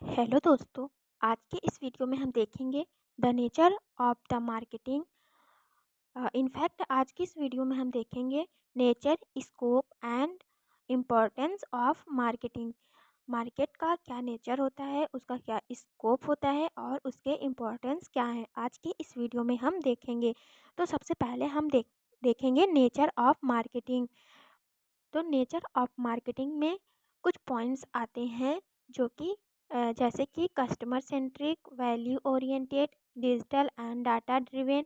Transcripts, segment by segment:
Hello दोस्तों। आज के इस वीडियो में हम देखेंगे the nature of the marketing. In fact आज की इस वीडियो में हम देखेंगे nature, scope and importance of marketing. Market का क्या नेचर होता है, उसका क्या स्कोप होता है और उसके इम्पोर्टेंस क्या है, आज की इस वीडियो में हम देखेंगे। तो सबसे पहले हम देखेंगे नेचर ऑफ मार्केटिंग। तो नेचर ऑफ मार्केटिंग में कुछ पॉइंट्स आते हैं जो कि जैसे कि customer centric, value oriented, digital and data driven,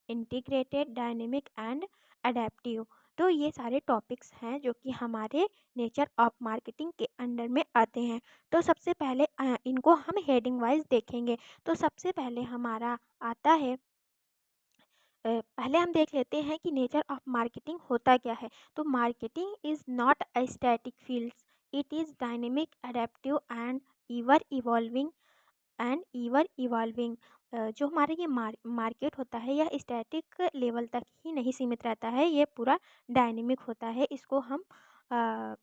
integrated, dynamic and adaptive. तो ये सारे टॉपिक्स हैं जो कि हमारे नेचर ऑफ मार्केटिंग के अंडर में आते हैं। तो सबसे पहले इनको हम हेडिंग वाइज देखेंगे। तो सबसे पहले हमारा आता है, पहले हम देख लेते हैं कि नेचर ऑफ मार्केटिंग होता क्या है। तो marketing is not a static field, it is dynamic, adaptive and ईवर evolving. जो हमारे ये मार्केट होता है यह स्टैटिक लेवल तक ही नहीं सीमित रहता है, ये पूरा डायनेमिक होता है। इसको हम अ,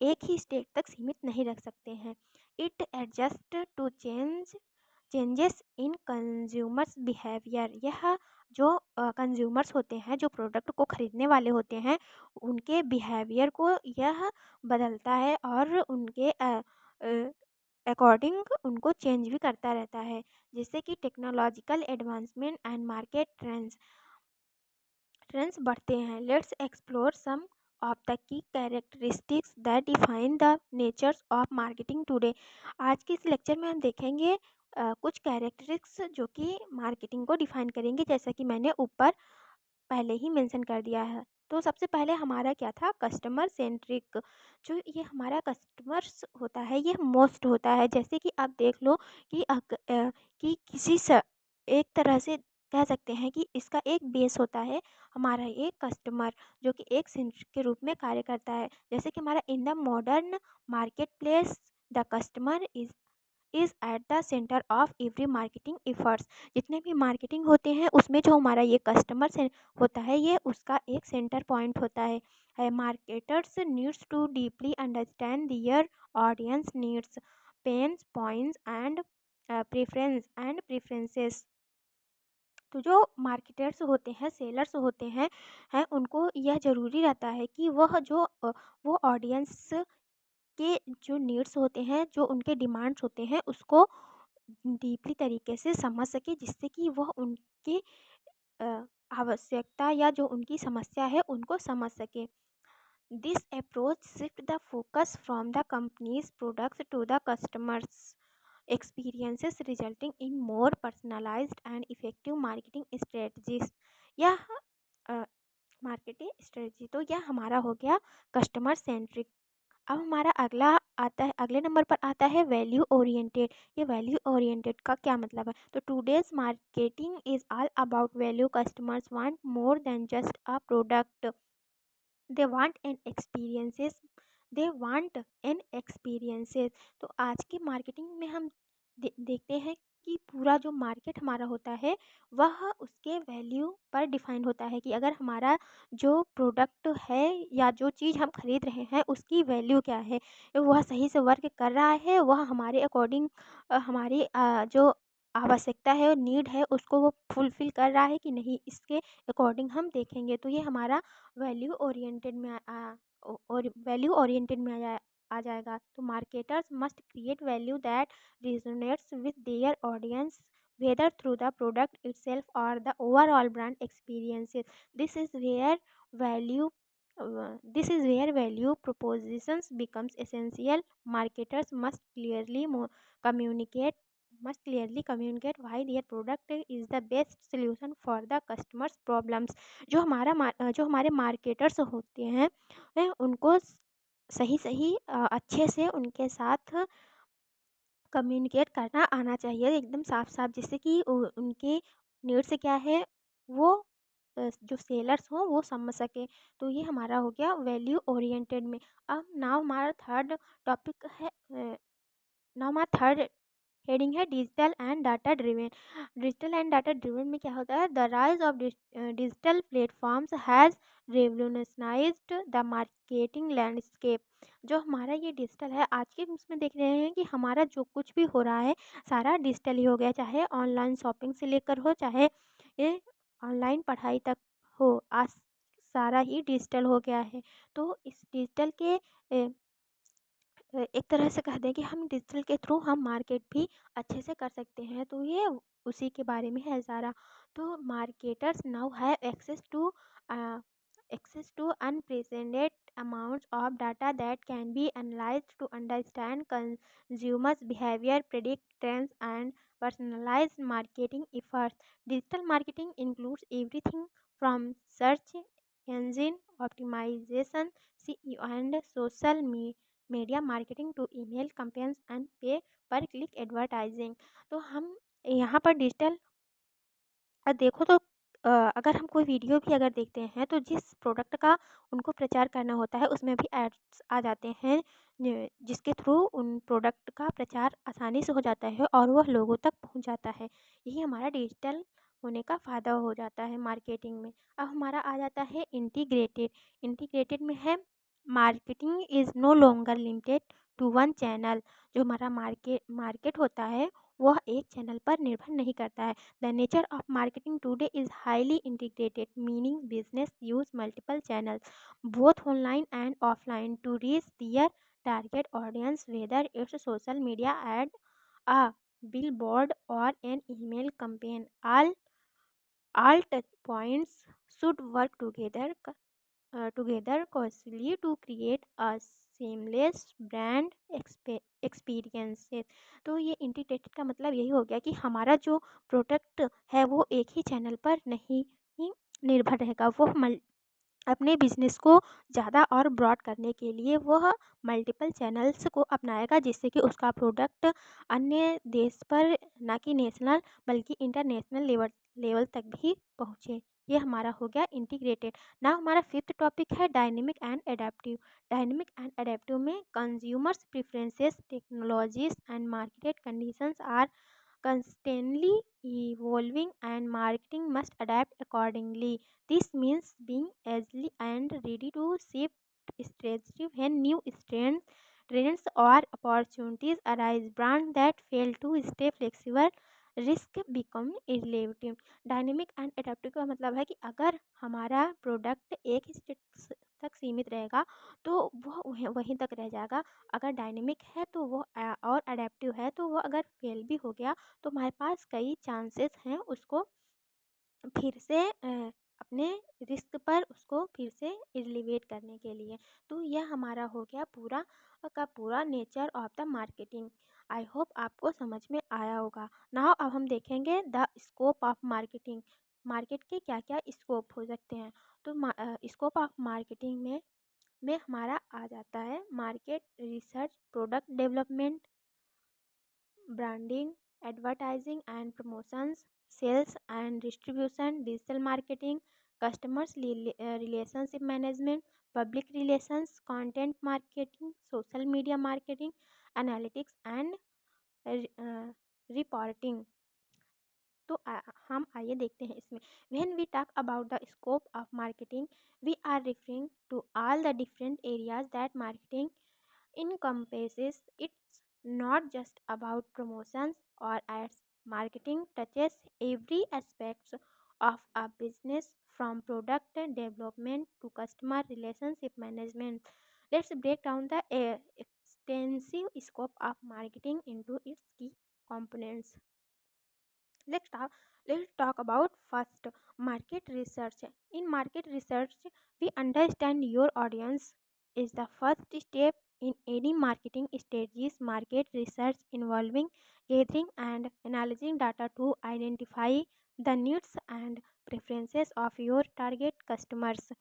एक ही स्टेट तक सीमित नहीं रख सकते हैं। It adjust to changes in consumers behaviour. यह जो कंज्यूमर्स होते हैं, जो प्रोडक्ट को खरीदने वाले होते हैं, उनके बिहेवियर को यह बदलता है और उनके अकॉर्डिंग उनको चेंज भी करता रहता है। जिससे कि technological advancement and market trends बढ़ते हैं। Let's explore some of the key characteristics that define the natures of marketing today. आज के इस लेक्चर में हम देखेंगे कुछ कैरेक्टरिस्टिक्स जो कि मार्केटिंग को डिफाइन करेंगे, जैसा कि मैंने ऊपर पहले ही मेंशन कर दिया है। तो सबसे पहले हमारा क्या था, कस्टमर सेंट्रिक। जो ये हमारा कस्टमर्स होता है ये मोस्ट होता है। जैसे कि आप देख लो कि कि एक तरह से कह सकते हैं कि इसका एक बेस होता है हमारा एक कस्टमर, जो कि एक सेंट्रिक के रूप में कार्य करता है। जैसे कि हमारा in the modern market place the customer is at the centre of every marketing efforts. जितने भी मार्केटिंग होते हैं उसमें जो हमारा ये कस्टमर से होता है ये उसका एक सेंटर पॉइंट होता है। Marketers needs to deeply understand their audience needs, pains points and preferences. तो जो मार्केटर्स होते हैं, सेलर्स होते हैं उनको यह ज़रूरी रहता है कि वो ऑडियंस के जो नीड्स होते हैं, जो उनके डिमांड्स होते हैं, उसको डीपली तरीके से समझ सके, जिससे कि वह उनकी अ, आवश्यकता या जो उनकी समस्या है उनको समझ सके। This approach shift the focus from the companies products to the customers experiences, resulting in more personalized and effective marketing strategies। यह मार्केटिंग स्ट्रेटजी तो यह हमारा हो गया कस्टमर सेंट्रिक। अब हमारा अगला आता है, अगले नंबर पर आता है वैल्यू ओरिएंटेड। ये वैल्यू ओरिएंटेड का क्या मतलब है? तो today's marketing is all about value. Customers want more than just a product, they want an experiences, तो आज की मार्केटिंग में हम देखते हैं कि पूरा जो मार्केट हमारा होता है वह उसके वैल्यू पर डिफाइन होता है कि अगर हमारा जो प्रोडक्ट है या जो चीज़ हम खरीद रहे हैं उसकी वैल्यू क्या है, वह सही से वर्क कर रहा है, वह हमारे अकॉर्डिंग हमारी जो आवश्यकता है और नीड है उसको वो फुलफ़िल कर रहा है कि नहीं, इसके अकॉर्डिंग हम देखेंगे। तो ये हमारा वैल्यू ओरिएंटेड में और वैल्यू ओरिएंटेड में आ जाएगा। तो marketers must create value that resonates with their audience, whether through the product itself or the overall brand experiences. This is where value this is where value propositions becomes essential. Marketers communicate must clearly communicate why their product is the best solution for the customers problems। जो हमारे marketers होते हैं उनको सही सही अच्छे से उनके साथ कम्युनिकेट करना आना चाहिए एकदम साफ साफ, जिससे कि उनके नीड्स क्या है वो जो सेलर्स हों वो समझ सके। तो ये हमारा हो गया वैल्यू ओरिएंटेड में। अब नाउ हमारा थर्ड टॉपिक है, नाउ हमारा थर्ड हेडिंग है digital and data driven. Digital and data driven में क्या होता है? The rise of digital platforms has revolutionised the marketing landscape. जो हमारा ये डिजिटल है, आज के उसमें देख रहे हैं कि हमारा जो कुछ भी हो रहा है सारा डिजिटल ही हो गया, चाहे ऑनलाइन शॉपिंग से लेकर हो, चाहे ये ऑनलाइन पढ़ाई तक हो, आज सारा ही डिजिटल हो गया है। तो इस डिजिटल के एक तरह से कह दें कि हम डिजिटल के थ्रू हम मार्केट भी अच्छे से कर सकते हैं, तो ये उसी के बारे में है सारा। तो marketers now have access to unprecedented amounts of data that can be analyzed to understand consumers behavior, predict trends and personalize marketing efforts. Digital marketing includes everything from search engine optimization, SEO and social media marketing to email campaigns and pay per click advertising। तो हम यहाँ पर digital देखो तो अगर हम कोई video भी अगर देखते हैं तो जिस प्रोडक्ट का उनको प्रचार करना होता है उसमें भी एड्स आ जाते हैं, जिसके थ्रू उन प्रोडक्ट का प्रचार आसानी से हो जाता है और वह लोगों तक पहुंच जाता है। यही हमारा डिजिटल होने का फ़ायदा हो जाता है मार्केटिंग में। अब हमारा आ जाता है इंटीग्रेटेड। इंटीग्रेटेड में है marketing is no longer limited to one channel. जो हमारा मार्केट होता है वह एक चैनल पर निर्भर नहीं करता है। The nature of marketing today is highly integrated, meaning business use multiple channels, both online and offline, to reach their target audience, whether it's social media ad, a billboard, or an email campaign. All touch points should work together closely to create a seamless brand experiences। तो ये integrated का मतलब यही हो गया कि हमारा जो प्रोडक्ट है वो एक ही चैनल पर नहीं ही निर्भर रहेगा, वो अपने बिजनेस को ज़्यादा और ब्रॉड करने के लिए वह मल्टीपल चैनल्स को अपनाएगा, जिससे कि उसका प्रोडक्ट अन्य देश पर ना कि नेशनल बल्कि इंटरनेशनल लेवल लेवल तक भी पहुँचे। ये हमारा हो गया इंटीग्रेटेड। ना हमारा फिफ्थ टॉपिक है dynamic and adaptive. Dynamic and adaptive में consumers preferences, technologies and market conditions are constantly evolving and marketing must adapt accordingly. This means being agile and ready to shift strategy when new trends or opportunities arise. Brands that fail to stay flexible risk become irrelevant। Dynamic and adaptive का मतलब है कि अगर हमारा product एक ही state तक सीमित रहेगा तो वह वहीं तक रह जाएगा। अगर डायनेमिक है तो वो और अडेप्टिव है तो वो अगर फेल भी हो गया तो हमारे पास कई चांसेस हैं उसको फिर से अपने रिस्क पर उसको फिर से एलिवेट करने के लिए। तो यह हमारा हो गया पूरा का पूरा nature of the marketing. I hope आपको समझ में आया होगा। नाउ अब हम देखेंगे the scope of marketing. Market के क्या क्या स्कोप हो सकते हैं। तो स्कोप ऑफ मार्केटिंग में हमारा आ जाता है market research, product development, branding, advertising and promotions, sales and distribution, digital marketing, relationship management, public relations, content marketing, social media marketing, analytics and reporting। तो हम आइए देखते हैं इसमें। When we talk about the scope of marketing, we are referring to all the different areas that marketing encompasses. It's not just about promotions or ads. Marketing touches every aspect of a business from product development to customer relationship management. Let's break down the extensive scope of marketing into its key components। Let's talk, let's talk about first market research. In market research, we understand your audience is the first step in any marketing strategies. Market research involving gathering and analyzing data to identify the needs and preferences of your target customers।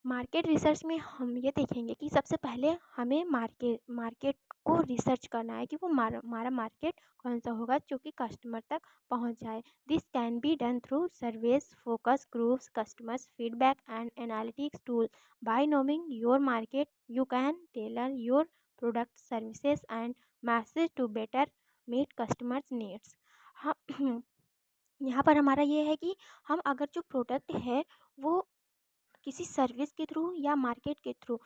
Market research में हम ये देखेंगे कि सबसे पहले हमें market को research करना है कि वो हमारा मार्केट कौन सा होगा जो कि कस्टमर तक पहुंच जाए। This can be done through surveys, focus groups, customers feedback and analytics tool. By knowing your market you can tailor your product, services and message to better meet customers needs. हम यहाँ पर हमारा ये है कि हम अगर जो प्रोडक्ट है वो किसी सर्विस के थ्रू या मार्केट के थ्रू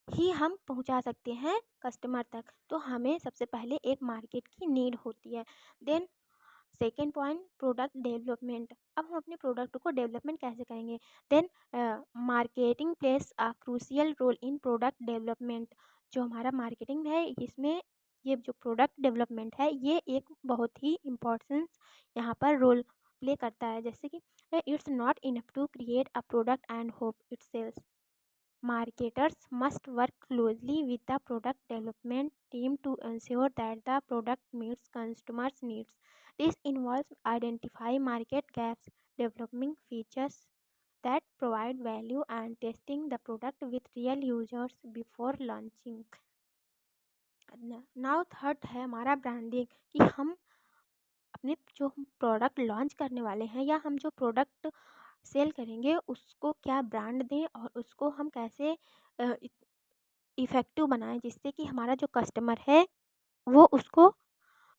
ही हम पहुँचा सकते हैं कस्टमर तक। तो हमें सबसे पहले एक मार्केट की नीड होती है। Then second point, product development. अब हम अपने प्रोडक्ट को डेवलपमेंट कैसे करेंगे? Then marketing plays a crucial role in product development. जो हमारा मार्केटिंग है इसमें ये जो प्रोडक्ट डेवलपमेंट है ये एक बहुत ही इम्पोर्टेंट यहाँ पर रोल प्ले करता है। जैसे कि it's not enough to create a product and hope it sells. Marketers must work closely with the product development team to ensure that the product meets customers' needs. This involves identifying market gaps, developing features that provide value, and testing the product with real users before launching. Now third है हमारा branding, कि हम अपने जो हम product launch करने वाले हैं या हम जो प्रोडक्ट सेल करेंगे उसको क्या ब्रांड दें और उसको हम कैसे इफ़ेक्टिव बनाएं जिससे कि हमारा जो कस्टमर है वो उसको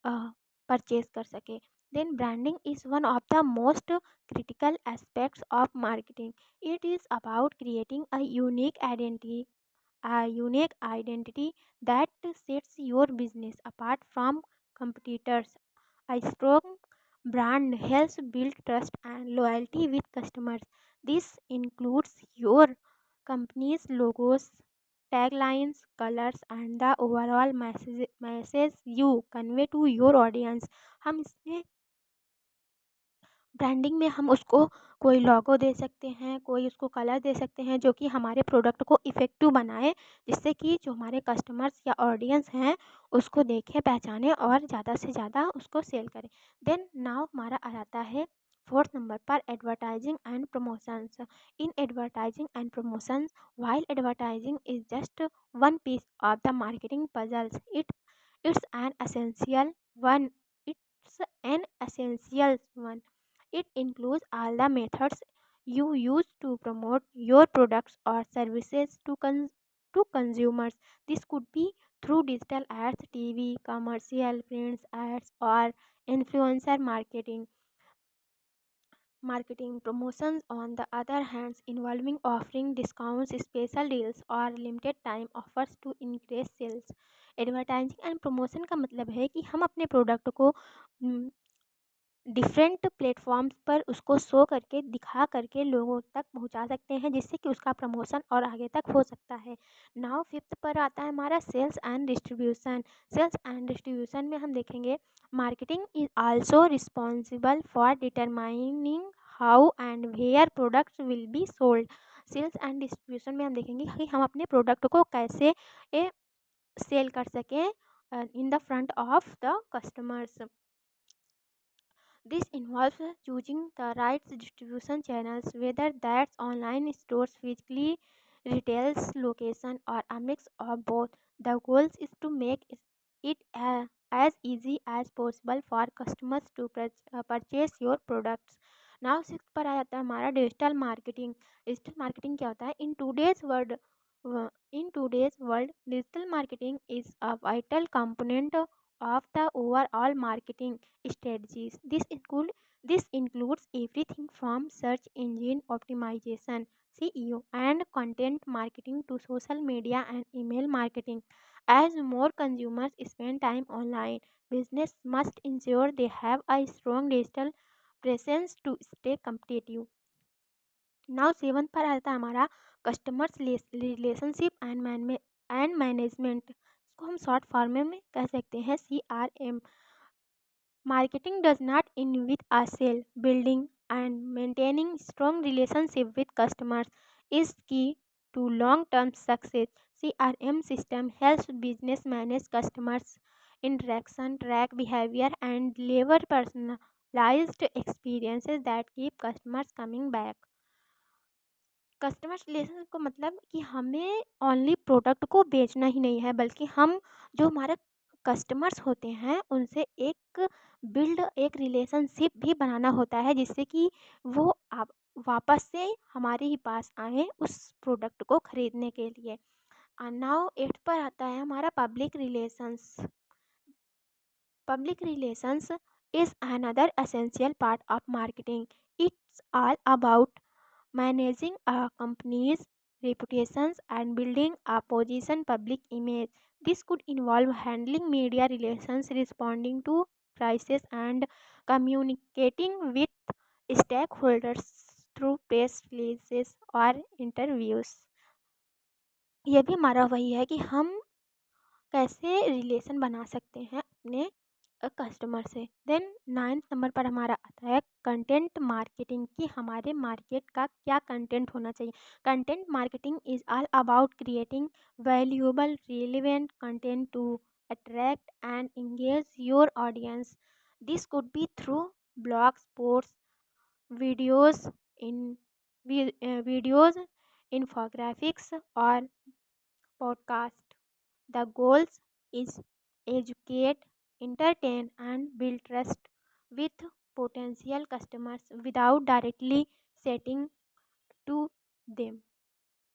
परचेज कर सके। Then branding is one of the most critical aspects of marketing. It is about creating a unique identity that sets your business apart from competitors. A strong brand helps build trust and loyalty with customers. This includes your company's logos, taglines, colors, and the overall message you convey to your audience. हम इसमें branding में हम उसको कोई लोगो दे सकते हैं, कोई उसको कलर दे सकते हैं जो कि हमारे प्रोडक्ट को इफ़ेक्टिव बनाए, जिससे कि जो हमारे कस्टमर्स या ऑडियंस हैं उसको देखें, पहचानें और ज़्यादा से ज़्यादा उसको सेल करें। देन नाउ हमारा आ जाता है फोर्थ नंबर पर advertising and promotions. In advertising and promotions, while advertising is just one piece of the marketing puzzles, it's an essential one. It's an essential one. It includes all the methods you use to promote your products or services to consumers. This could be through digital ads, TV, commercial, print ads, or influencer marketing. Promotions, on the other hand, involving offering discounts, special deals, or limited time offers to increase sales. Advertising and promotion का मतलब है कि हम अपने product को different platforms पर उसको show करके, दिखा करके लोगों तक पहुंचा सकते हैं, जिससे कि उसका प्रमोशन और आगे तक हो सकता है। नाउ फिफ्थ पर आता है हमारा sales and distribution. Sales and distribution में हम देखेंगे marketing is also responsible for determining how and where products will be sold. Sales and distribution में हम देखेंगे कि हम अपने प्रोडक्ट को कैसे सेल कर सकें in the front of the customers. This involves choosing the right distribution channels, whether that's online stores, physically retail's location, or a mix of both. The goal is to make it as easy as possible for customers to purchase your products. Now six पर आ जाता है हमारा digital marketing. Digital marketing क्या होता है? In today's world digital marketing is a vital component of the overall marketing strategies. This includes everything from search engine optimization, SEO, and content marketing to social media and email marketing. As more consumers spend time online, business must ensure they have a strong digital presence to stay competitive. Now seven पर आता है हमारा customers relationship and management. इसको हम short form में कह सकते हैं CRM। Marketing does not end with a sale. Building and maintaining strong relationship with customers is key to long-term success. CRM system helps business manage customers' interaction, track behavior, and deliver personalized experiences that keep customers coming back. Customer relation को मतलब कि हमें only product को बेचना ही नहीं है, बल्कि हम जो हमारे कस्टमर्स होते हैं उनसे एक रिलेशनशिप भी बनाना होता है, जिससे कि वो आप वापस से हमारे ही पास आए उस प्रोडक्ट को खरीदने के लिए। नाउ एट पर आता है हमारा public relations. Public relations is another essential part of marketing. It's all about managing a company's reputations and building a position public image. This could involve handling media relations, responding to crises, and communicating with stakeholders through press releases और interviews. ये भी हमारा वही है कि हम कैसे relation बना सकते हैं अपने कस्टमर से। देन 9th नंबर पर हमारा आता है कंटेंट मार्केटिंग, कि हमारे मार्केट का क्या कंटेंट होना चाहिए। Content marketing is all about creating valuable relevant content to attract and engage your audience. This could be through blogs, post, videos in videos, infographics और podcast. The goals is educate, entertain, and build trust with potential customers without directly setting to them.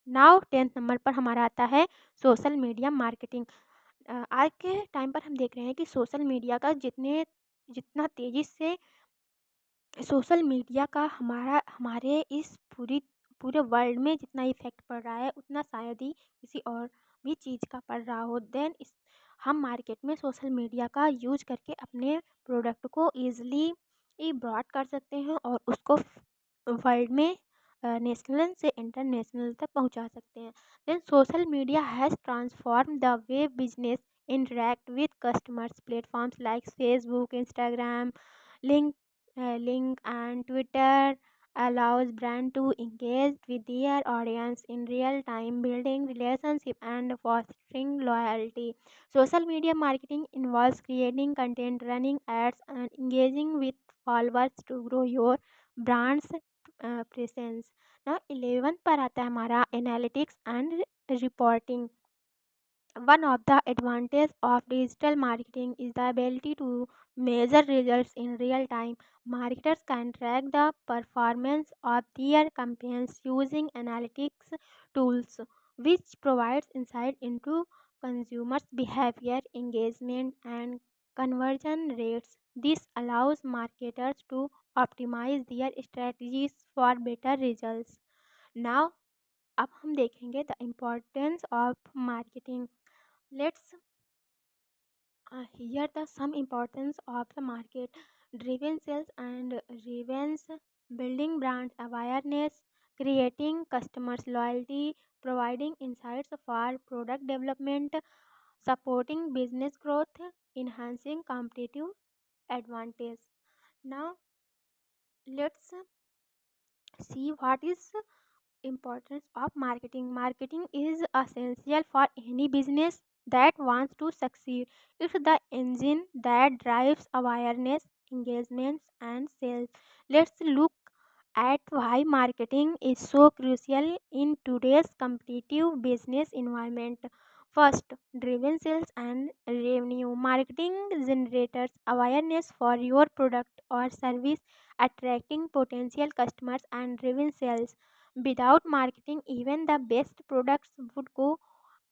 Now 10th number पर हमारा आता है social media marketing. आज के time पर हम देख रहे हैं कि सोशल मीडिया का जितना तेज़ी से सोशल मीडिया का हमारे इस पूरे वर्ल्ड में जितना इफेक्ट पड़ रहा है, उतना शायद ही किसी और भी चीज़ का पड़ रहा हो। देन हम मार्केट में सोशल मीडिया का यूज करके अपने प्रोडक्ट को ईजिली ब्रॉड कर सकते हैं और उसको वर्ल्ड में नेशनल से इंटरनेशनल तक पहुंचा सकते हैं। Then social media has transform the way business interact with customers. Platforms like Facebook, Instagram, link link and Twitter allows brand to engage with their audience in real time, building relationship and fostering loyalty. Social media marketing involves creating content, running ads, and engaging with followers to grow your brand's presence. Now 11 पर आता है हमारा analytics and reporting. One of the advantages of digital marketing is the ability to measure results in real time. Marketers can track the performance of their campaigns using analytics tools, which provides insight into consumers' behavior, engagement, and conversion rates. This allows marketers to optimize their strategies for better results. Now, अब हम देखेंगे the importance of marketing. Let's hear the some importance of the market driven sales and revenge, building brand awareness, creating customers loyalty, providing insights for product development, supporting business growth, enhancing competitive advantage. Now let's see what is importance of marketing. Marketing is essential for any business that wants to succeed. It's the engine that drives awareness, engagements, and sales. Let's look at why marketing is so crucial in today's competitive business environment. First, driven sales and revenue. Marketing generates awareness for your product or service, attracting potential customers and driven sales. Without marketing, even the best products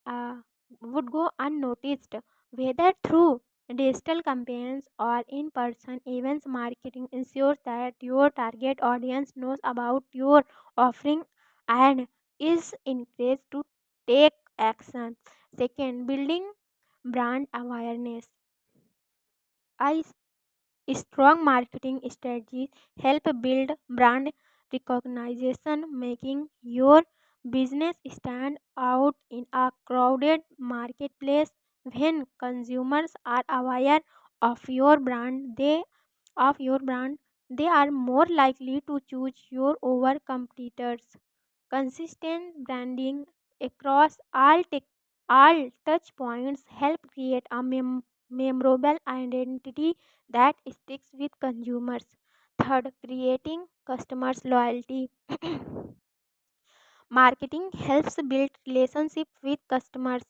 uh, would go unnoticed. Whether through digital campaigns or in-person events, marketing ensures that your target audience knows about your offering and is encouraged to take action. Second, building brand awareness. I Strong marketing strategies help build brand recognition, making your business stand out in a crowded marketplace. When consumers are aware of your brand, they are more likely to choose your over competitors. Consistent branding across all touch points help create a memorable identity that sticks with consumers. Third, creating customers' loyalty. Marketing helps build relationship with customers,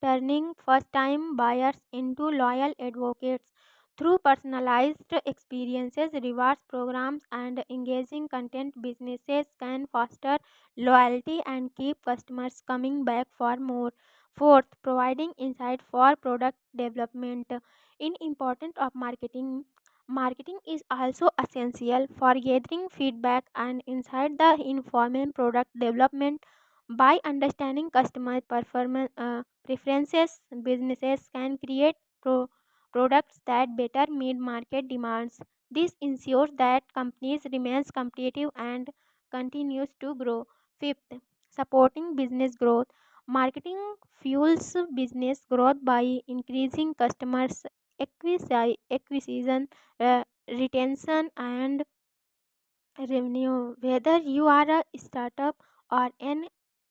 turning first-time buyers into loyal advocates. Through personalized experiences, rewards programs, and engaging content, businesses can foster loyalty and keep customers coming back for more. Fourth, providing insight for product development. In importance of marketing, marketing is also essential for gathering feedback and insight the informing product development. By understanding customer performance preferences, businesses can create products that better meet market demands. This ensures that companies remains competitive and continues to grow. Fifth, supporting business growth. Marketing fuels business growth by increasing customers acquisition, retention, and revenue. Whether you are a startup or an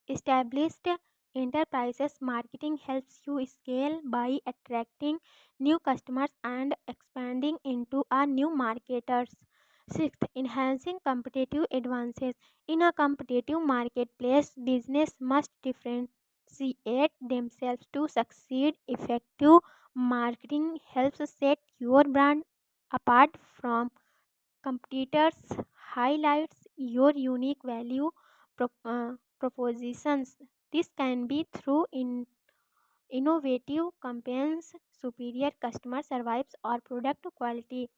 established enterprises, marketing helps you scale by attracting new customers and expanding into a new marketers. Sixth, enhancing competitive advances. In a competitive marketplace, business must differentiate themselves to succeed. Effective marketing helps set your brand apart from competitors, highlights your unique value propositions. This can be through innovative campaigns, superior customer service, or product quality.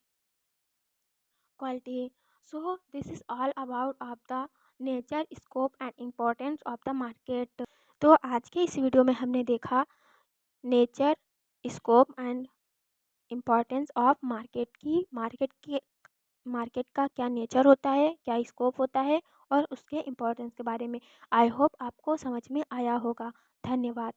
So this is all about of the nature, scope and importance of the market. तो आज के इस video में हमने देखा nature, scope and importance of market का क्या nature होता है, क्या स्कोप होता है और उसके इम्पोर्टेंस के बारे में. आई होप आपको समझ में आया होगा. धन्यवाद.